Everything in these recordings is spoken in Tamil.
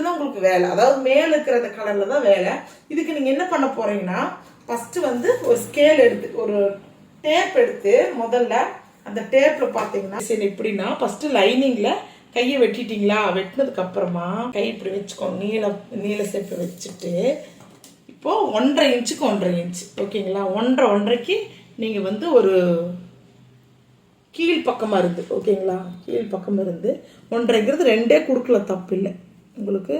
தான் உங்களுக்கு வேலை, அதாவது மேல இருக்கிற அந்த கலர்ல தான் வேலை. இதுக்கு நீங்க என்ன பண்ண போறீங்கன்னா ஃபர்ஸ்ட் வந்து ஒரு ஸ்கேல் எடுத்து ஒரு டேப் எடுத்து முதல்ல அந்த டேப்ல பாத்தீங்கன்னா சரி எப்படின்னா ஃபர்ஸ்ட் லைனிங்ல கையை வெட்டிட்டீங்களா, வெட்டினதுக்கு அப்புறமா கை இப்படி வச்சுக்கோங்க, நீல சேப்பை வச்சுட்டு இப்போ 1.5 இன்ச்சுக்கு 1.5 இன்ச் ஓகேங்களா. 1.5க்கு நீங்க வந்து ஒரு கீழ் பக்கமாக இருந்து ஓகேங்களா, கீழ் பக்கம் இருந்து 1.5ங்கிறது 2 கொடுக்கல தப்பு இல்லை, உங்களுக்கு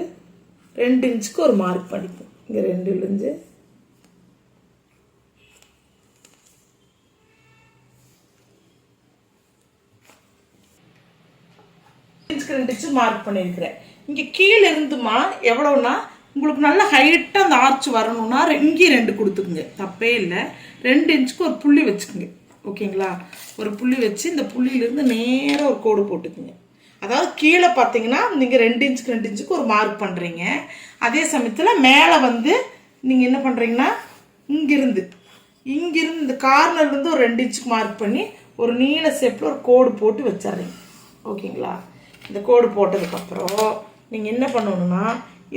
2 இன்ச்சுக்கு ஒரு மார்க் பண்ணிப்போம். இங்கே 2 இன்ச்சு இன்ச்சுக்கு 2 இன்ச்சு மார்க் பண்ணியிருக்கிறேன். இங்கே கீழே இருந்துமா எவ்வளோன்னா உங்களுக்கு நல்ல ஹைட்டாக அந்த ஆர்ச் வரணும்னா இங்கே 2 கொடுத்துக்குங்க, தப்பே இல்லை. 2 இன்ச்சுக்கு ஒரு புள்ளி வச்சுக்குங்க ஓகேங்களா. ஒரு புள்ளி வச்சு இந்த புள்ளியிலேருந்து நேராக ஒரு கோடு போட்டுக்குங்க. அதாவது கீழே பார்த்தீங்கன்னா நீங்கள் 2 இன்ச்சுக்கு 2 இன்ச்சுக்கு ஒரு மார்க் பண்ணுறீங்க. அதே சமயத்தில் மேலே வந்து நீங்கள் என்ன பண்ணுறீங்கன்னா இங்கிருந்து இந்த கார்னர்லேருந்து ஒரு 2 இன்ச்சுக்கு மார்க் பண்ணி ஒரு நீல ஷேப்பில் ஒரு கோடு போட்டு வச்சிட்றீங்க ஓகேங்களா. இந்த கோடு போட்டதுக்கப்புறம் நீங்கள் என்ன பண்ணணும்னா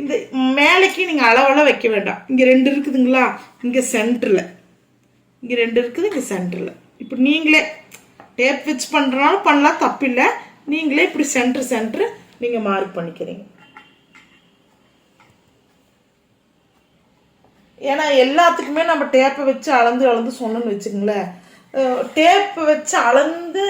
இந்த மேலேக்கு நீங்கள் அளவெல்லாம் வைக்க வேண்டாம். இங்கே 2 இருக்குதுங்களா, இங்கே சென்டரில் இங்கே 2 இருக்குது, இங்கே சென்டரில் இப்படி நீங்களே டேப் வச்சு பண்ணுறனாலும் பண்ணலாம், தப்பில்லை. நீங்களே இப்படி சென்ட்ரு நீங்கள் மார்க் பண்ணிக்கிறீங்க. ஏன்னா எல்லாத்துக்குமே நம்ம டேப்பை வச்சு அளந்து சொன்னோன்னு வச்சுக்கோங்களேன், டேப்பை வச்சு அளந்து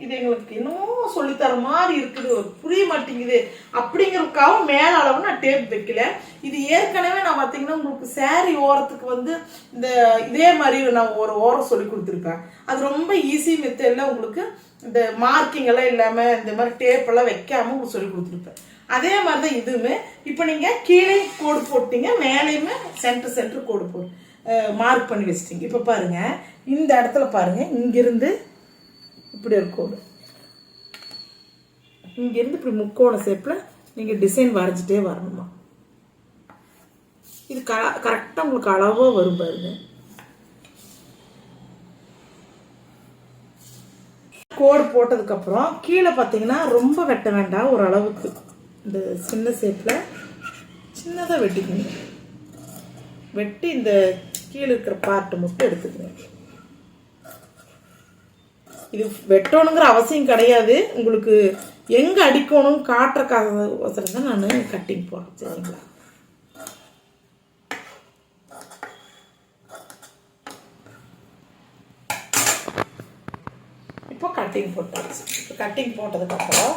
இது எங்களுக்கு இன்னும் சொல்லித்தர மாதிரி இருக்குது, புரிய மாட்டேங்குது அப்படிங்கிறதுக்காக மேல அளவு நான் டேப் வைக்கல. இது ஏற்கனவே நான் பார்த்தீங்கன்னா உங்களுக்கு சாரி ஓரத்துக்கு வந்து இந்த இதே மாதிரி நான் ஒரு ஓரம் சொல்லி கொடுத்துருப்பேன். அது ரொம்ப ஈஸி மெத்தடில் உங்களுக்கு இந்த மார்க்கிங் எல்லாம் இல்லாமல் இந்த மாதிரி டேப் எல்லாம் வைக்காம உங்களுக்கு சொல்லி கொடுத்துருப்பேன். அதே மாதிரி தான் இதுவுமே. இப்போ நீங்கள் கீழே கோடு போட்டீங்க, மேலேயுமே சென்டர் கோடு போட்டு மார்க் பண்ணி வச்சிட்டீங்க. இப்போ பாருங்க இந்த இடத்துல பாருங்க, இங்கிருந்து இப்படி ஒரு கோடு, இங்கிருந்து இப்படி முக்கோண ஷேப்பில் நீங்கள் டிசைன் வரைஞ்சிட்டே வரணுமா. இது கரெக்டாக உங்களுக்கு அளவாக வரும் பாருங்க. கோடு போட்டதுக்கப்புறம் கீழே பார்த்தீங்கன்னா ரொம்ப வெட்ட வேண்டாம், ஒரு அளவுக்கு இந்த சின்ன ஷேப்பில் சின்னதாக வெட்டிக்கணும். வெட்டி இந்த கீழே இருக்கிற பார்ட்டை மட்டும் எடுத்துக்கணும். இது வெட்டணுங்கிற அவசியம் கிடையாது, உங்களுக்கு எங்கே அடிக்கணும் காட்டுறக்காக தான் நான் கட்டிங் போடுறேன் சரிங்களா. இப்போ கட்டிங் போட்டாச்சு. இப்போ கட்டிங் போட்டதுக்கப்புறம்